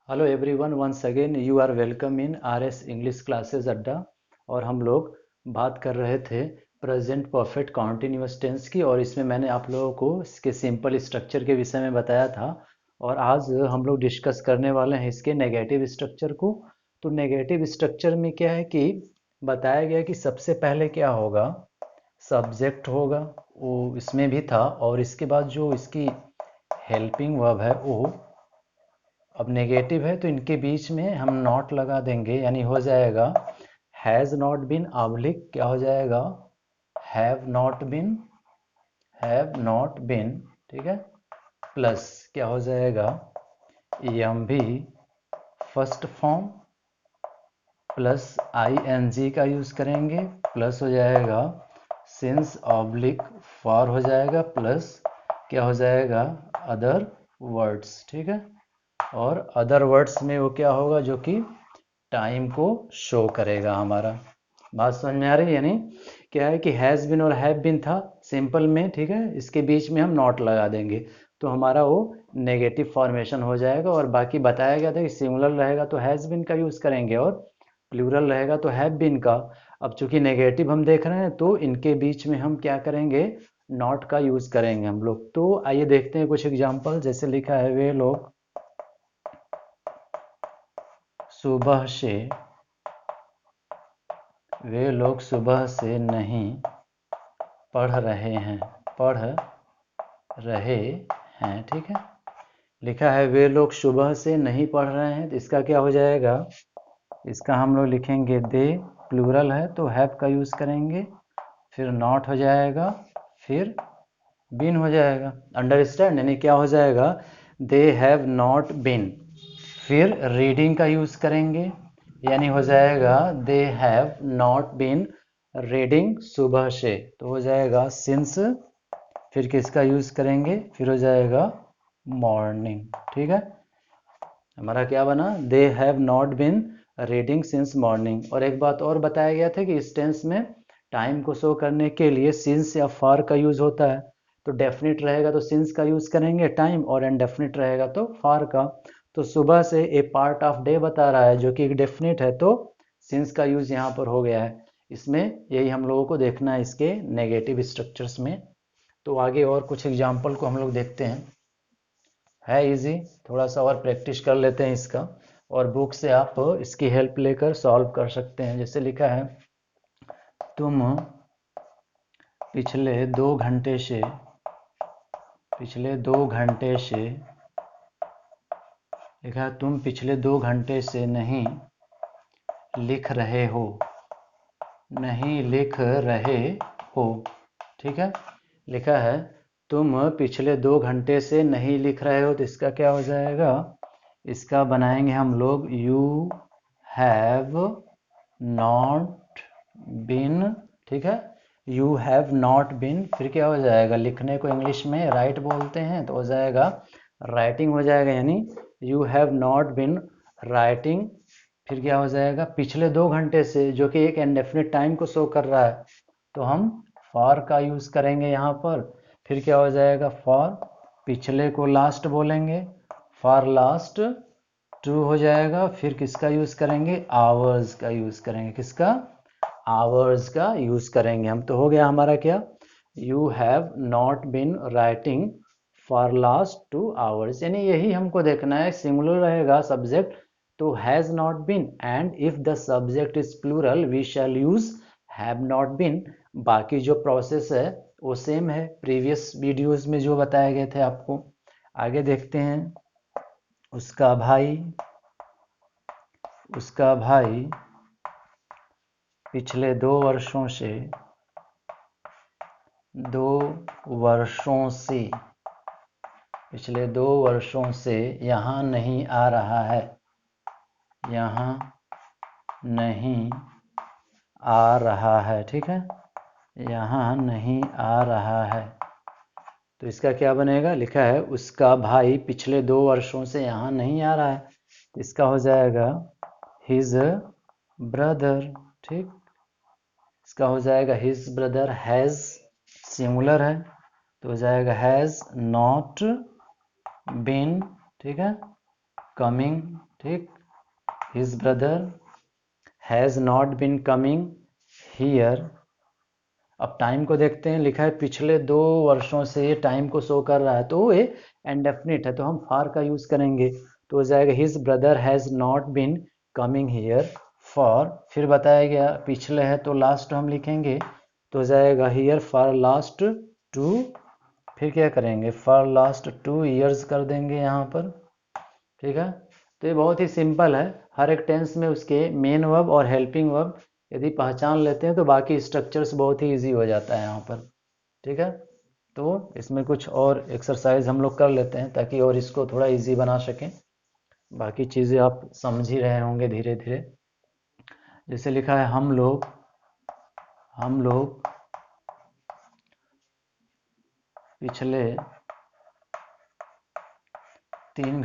Hello everyone, once again you are welcome in RS English classes Adda. और हम लोग बात कर रहे थे प्रेजेंट परफेक्ट कॉन्टिन्यूअस टेंस की, और इसमें मैंने आप लोगों को इसके सिंपल स्ट्रक्चर के विषय में बताया था। और आज हम लोग डिस्कस करने वाले हैं इसके नेगेटिव स्ट्रक्चर को। तो नेगेटिव स्ट्रक्चर में क्या है कि बताया गया कि सबसे पहले क्या होगा, सब्जेक्ट होगा, वो इसमें भी था। और इसके बाद जो इसकी हेल्पिंग वर्ब है वो अब नेगेटिव है, तो इनके बीच में हम नॉट लगा देंगे, यानी हो जाएगा हैज़ नॉट बीन ऑब्लिक क्या हो जाएगा, हैव नॉट बीन, ठीक है, प्लस क्या हो जाएगा एम भी first form plus I N G का यूज़ करेंगे, प्लस हो जाएगा सिंस ऑब्लिक फॉर हो जाएगा, प्लस क्या हो जाएगा अदर वर्ड्स, ठीक है। और अदर वर्ड्स में वो क्या होगा जो कि टाइम को शो करेगा हमारा। बात समझ में आ रही है? यानी क्या है कि हैज़ बिन और हैव बिन था सिंपल में, ठीक है, इसके बीच में हम नॉट लगा देंगे तो हमारा वो नेगेटिव फॉर्मेशन हो जाएगा। और बाकी बताया गया था कि सिंगुलर रहेगा तो हैज़ बिन का यूज़ करेंगे और प्लूरल रहेगा तो हैव बिन का। अब चूंकि नेगेटिव हम देख रहे हैं तो इनके बीच में हम क्या करेंगे, नॉट का यूज़ करेंगे हम लोग। तो आइए देखते हैं कुछ एग्जाम्पल। जैसे लिखा है सुबह से वे लोग सुबह से नहीं पढ़ रहे हैं, पढ़ रहे हैं, ठीक है। लिखा है वे लोग सुबह से नहीं पढ़ रहे हैं, तो इसका क्या हो जाएगा, इसका हम लोग लिखेंगे दे, प्लूरल है तो हैव का यूज़ करेंगे, फिर नॉट हो जाएगा, फिर बीन हो जाएगा। अंडरस्टैंड? यानी क्या हो जाएगा, दे हैव नॉट बीन, फिर रीडिंग का यूज़ करेंगे, यानी हो जाएगा they have not been reading सुबह से, तो हो जाएगा सिंस, फिर किसका यूज़ करेंगे, फिर हो जाएगा मॉर्निंग, ठीक है। हमारा क्या बना, they have not been reading since morning. और एक बात और बताया गया था कि इस टेंस में टाइम को शो करने के लिए सिंस या फॉर का यूज़ होता है। तो डेफिनेट रहेगा तो सिंस का यूज़ करेंगे टाइम, और इनडेफिनिट रहेगा तो फॉर का। तो सुबह से ए पार्ट ऑफ डे बता रहा है जो कि एक डेफिनेट है, तो सिंस का यूज़ यहाँ पर हो गया है। इसमें यही हम लोगों को देखना है इसके नेगेटिव स्ट्रक्चर्स में। तो आगे और कुछ एग्जाम्पल को हम लोग देखते हैं। है इजी, थोड़ा सा और प्रैक्टिस कर लेते हैं इसका, और बुक से आप इसकी हेल्प लेकर सॉल्व कर सकते हैं। जैसे लिखा है तुम पिछले 2 घंटे से लिखा है तुम पिछले 2 घंटे से नहीं लिख रहे हो, ठीक है। लिखा है तुम पिछले 2 घंटे से नहीं लिख रहे हो, तो इसका क्या हो जाएगा, इसका बनाएंगे हम लोग यू हैव नॉट बीन, ठीक है। यू हैव नॉट बीन, फिर क्या हो जाएगा, लिखने को इंग्लिश में राइट बोलते हैं तो हो जाएगा राइटिंग हो जाएगा, यानी you have not been writing. फिर क्या हो जाएगा, पिछले 2 घंटे से, जो कि एक इंडेफिनिट टाइम को शो कर रहा है, तो हम फॉर का यूज़ करेंगे यहाँ पर। फिर क्या हो जाएगा, फॉर पिछले को लास्ट बोलेंगे, फॉर लास्ट टू हो जाएगा। फिर किसका यूज़ करेंगे, आवर्स का यूज़ करेंगे, किसका, आवर्स का यूज़ करेंगे हम। तो हो गया हमारा क्या, you have not been writing for last 2 hours. यानी यही हमको देखना है, सिंगुलर रहेगा सब्जेक्ट तो has not been, and if the subject is plural we shall use have not been. बाकी जो प्रोसेस है वो सेम है प्रीवियस वीडियोस में जो बताए गए थे आपको। आगे देखते हैं। उसका भाई पिछले 2 वर्षों से पिछले 2 वर्षों से यहाँ नहीं आ रहा है, ठीक है, यहाँ नहीं आ रहा है। तो इसका क्या बनेगा, लिखा है उसका भाई पिछले 2 वर्षों से यहाँ नहीं आ रहा है, तो इसका हो जाएगा हिज ब्रदर, ठीक। इसका हो जाएगा हिज ब्रदर, हैज़ सिंगुलर है तो हो जाएगा हैज़ नॉट बीन, ठीक है। कमिंग, ठीक, his brother has not been coming here. अब टाइम को देखते हैं, लिखा है पिछले 2 वर्षों से ये टाइम को शो कर रहा है, तो ये इंडेफिनिट है, तो हम फॉर का यूज़ करेंगे, तो हो जाएगा his brother has not been coming here for, फिर बताया गया पिछले है तो लास्ट हम लिखेंगे, तो हो जाएगा हियर फॉर लास्ट 2, फिर क्या करेंगे फॉर लास्ट 2 ईयर्स कर देंगे यहाँ पर, ठीक है। तो ये बहुत ही सिंपल है, हर एक टेंस में उसके मेन वर्ब और हेल्पिंग वर्ब यदि पहचान लेते हैं तो बाकी स्ट्रक्चर्स बहुत ही इजी हो जाता है यहाँ पर, ठीक है। तो इसमें कुछ और एक्सरसाइज हम लोग कर लेते हैं ताकि और इसको थोड़ा इजी बना सकें, बाकी चीज़ें आप समझ ही रहे होंगे धीरे धीरे। जैसे लिखा है हम लोग पिछले 3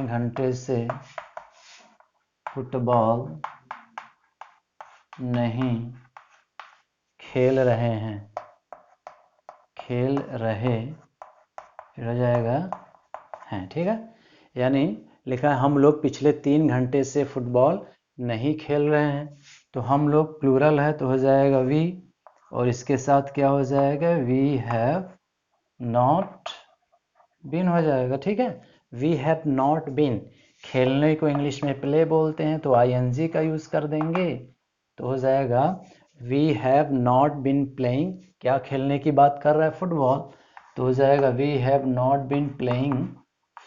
घंटे से फुटबॉल नहीं खेल रहे हैं, फिर हो जाएगा हैं, ठीक है। यानी लिखा है हम लोग पिछले 3 घंटे से फुटबॉल नहीं खेल रहे हैं, तो हम लोग प्लूरल है तो हो जाएगा वी, और इसके साथ क्या हो जाएगा वी हैव नॉट बीन हो जाएगा, ठीक है। वी हैव नॉट बीन, खेलने को इंग्लिश में प्ले बोलते हैं तो आईएनजी का यूज़ कर देंगे, तो हो जाएगा we have not been playing, क्या खेलने की बात कर रहा है फुटबॉल, तो हो जाएगा we have not been playing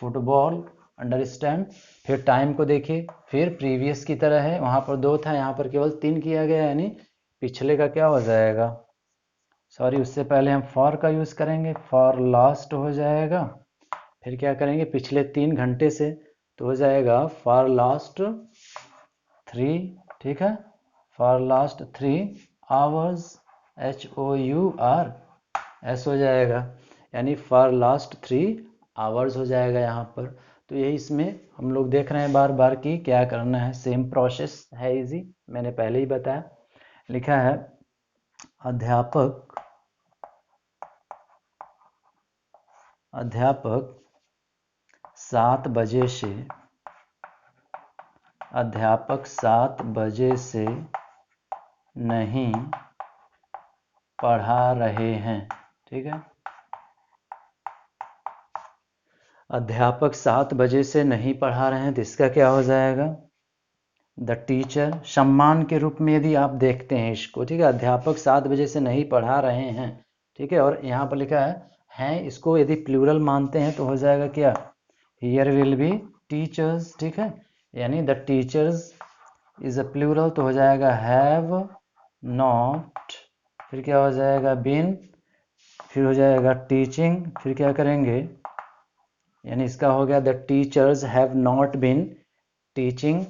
football, understand. फिर टाइम को देखिए, फिर प्रीवियस की तरह है, वहाँ पर 2 था, यहाँ पर केवल 3 किया गया, यानी पिछले का क्या हो जाएगा, सॉरी उससे पहले हम फॉर का यूज़ करेंगे, फॉर लास्ट हो जाएगा, फिर क्या करेंगे पिछले 3 घंटे से, तो हो जाएगा फॉर लास्ट 3, ठीक है, फॉर लास्ट 3 आवर्स, HOURS हो जाएगा, यानी फॉर लास्ट 3 आवर्स हो जाएगा यहाँ पर। तो यही इसमें हम लोग देख रहे हैं बार बार कि क्या करना है, सेम प्रोसेस है, इजी, मैंने पहले ही बताया। लिखा है अध्यापक 7 बजे से नहीं पढ़ा रहे हैं, ठीक है। अध्यापक 7 बजे से नहीं पढ़ा रहे हैं, तो इसका क्या हो जाएगा द टीचर, सम्मान के रूप में यदि आप देखते हैं इसको, ठीक है। अध्यापक 7 बजे से नहीं पढ़ा रहे हैं, ठीक है, और यहाँ पर लिखा है इसको यदि प्लूरल मानते हैं तो हो जाएगा क्या हियर विल बी टीचर्स, ठीक है, यानी the teachers is a plural, तो हो जाएगा हैव नॉट, फिर क्या हो जाएगा बीन, फिर हो जाएगा टीचिंग, फिर क्या करेंगे, यानी इसका हो गया the teachers have not been teaching,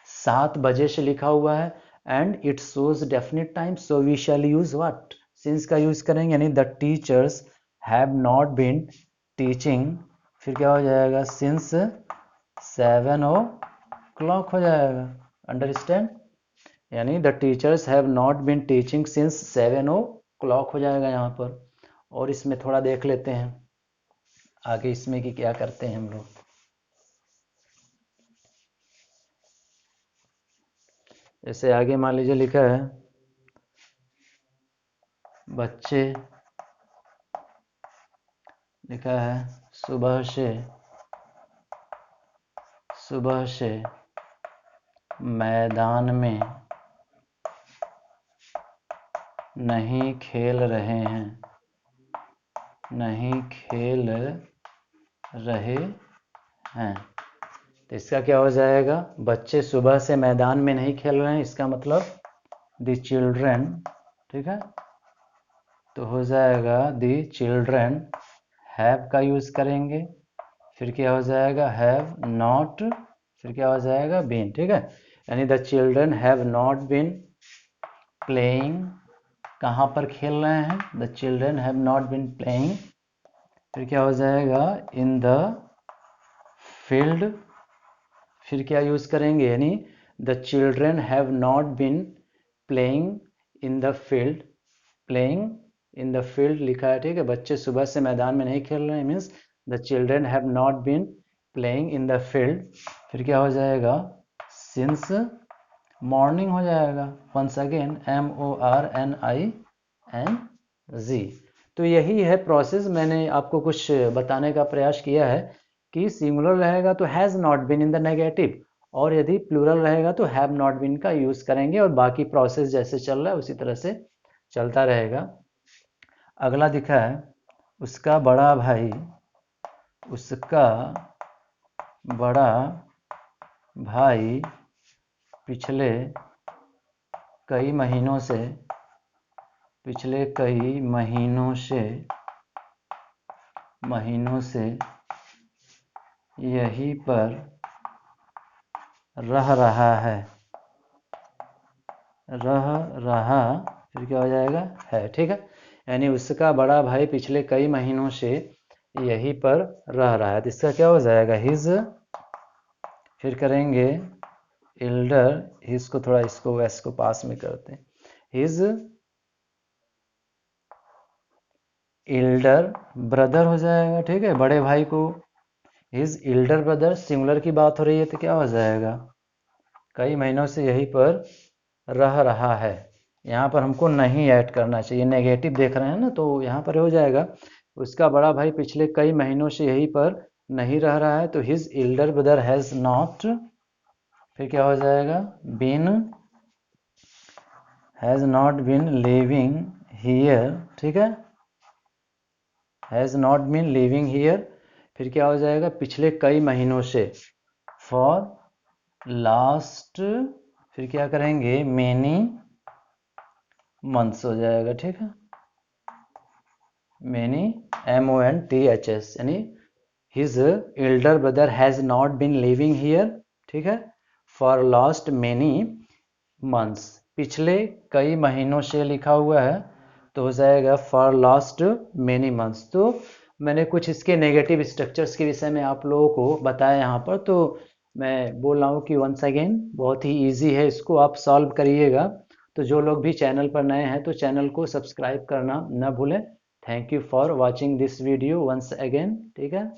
7 बजे से लिखा हुआ है and it shows definite time, so we shall use what, since का यूज करेंगे, यानी the teachers have not been teaching, फिर क्या हो जाएगा सिंस 7 o'clock हो जाएगा, अंडरस्टैंड, यानी the teachers have not been teaching since 7 o'clock हो जाएगा यहाँ पर। और इसमें थोड़ा देख लेते हैं आगे इसमें कि क्या करते हैं हम लोग। जैसे आगे मान लीजिए लिखा है बच्चे, लिखा है सुबह से मैदान में नहीं खेल रहे हैं, तो इसका क्या हो जाएगा, बच्चे सुबह से मैदान में नहीं खेल रहे हैं, इसका मतलब द चिल्ड्रन, ठीक है, तो हो जाएगा द चिल्ड्रन हैव का यूज़ करेंगे, फिर क्या हो जाएगा हैव नॉट, फिर क्या हो जाएगा बीन, ठीक है, यानी the children have not been playing, कहाँ पर खेल रहे हैं, the children have not been playing, फिर क्या हो जाएगा इन द फील्ड, फिर क्या यूज़ करेंगे, यानी the children have not been playing in the field, playing in the field लिखा है, ठीक है, बच्चे सुबह से मैदान में नहीं खेल रहे हैं, means the children have not been playing in the field, फिर क्या हो जाएगा, सिंस मॉर्निंग हो जाएगा। Once again MORNING। तो यही है प्रोसेस। मैंने आपको कुछ बताने का प्रयास किया है कि सिंगुलर रहेगा तो has not been in the negative, और यदि प्लूरल रहेगा तो हैव नॉट बीन का यूज़ करेंगे, और बाकी प्रोसेस जैसे चल रहा है उसी तरह से चलता रहेगा। अगला दिखा है, उसका बड़ा भाई, उसका बड़ा भाई पिछले कई महीनों से यहीं पर रह रहा है, फिर क्या हो जाएगा, है। ठीक है, यानी उसका बड़ा भाई पिछले कई महीनों से यहीं पर रह रहा है, तो इसका क्या हो जाएगा, हिज, फिर करेंगे एल्डर, हिज को थोड़ा इसको वैस को पास में करते हैं, हिज एल्डर ब्रदर हो जाएगा। ठीक है, बड़े भाई को हिज एल्डर ब्रदर, सिंगुलर की बात हो रही है तो क्या हो जाएगा, कई महीनों से यहीं पर रह रहा है। यहाँ पर हमको नहीं ऐड करना चाहिए, नेगेटिव देख रहे हैं ना, तो यहाँ पर हो जाएगा उसका बड़ा भाई पिछले कई महीनों से यहीं पर नहीं रह रहा है, तो his elder brother has not, फिर क्या हो जाएगा, has not been living here. ठीक है, has not been living here, फिर क्या हो जाएगा, पिछले कई महीनों से, फॉर लास्ट, फिर क्या करेंगे, मेनी मंथ्स हो जाएगा। ठीक है, मेनी MONTHS, यानी his elder brother has not been living here. ठीक है, फॉर लास्ट मेनी मंथ्स, पिछले कई महीनों से लिखा हुआ है तो हो जाएगा फॉर लास्ट मेनी मंथ्स। तो मैंने कुछ इसके नेगेटिव स्ट्रक्चर्स के विषय में आप लोगों को बताया यहाँ पर, तो मैं बोल रहा हूँ कि वंस अगेन बहुत ही इजी है, इसको आप सॉल्व करिएगा। तो जो लोग भी चैनल पर नए हैं तो चैनल को सब्सक्राइब करना न भूलें। Thank you for watching this video once again. ठीक है।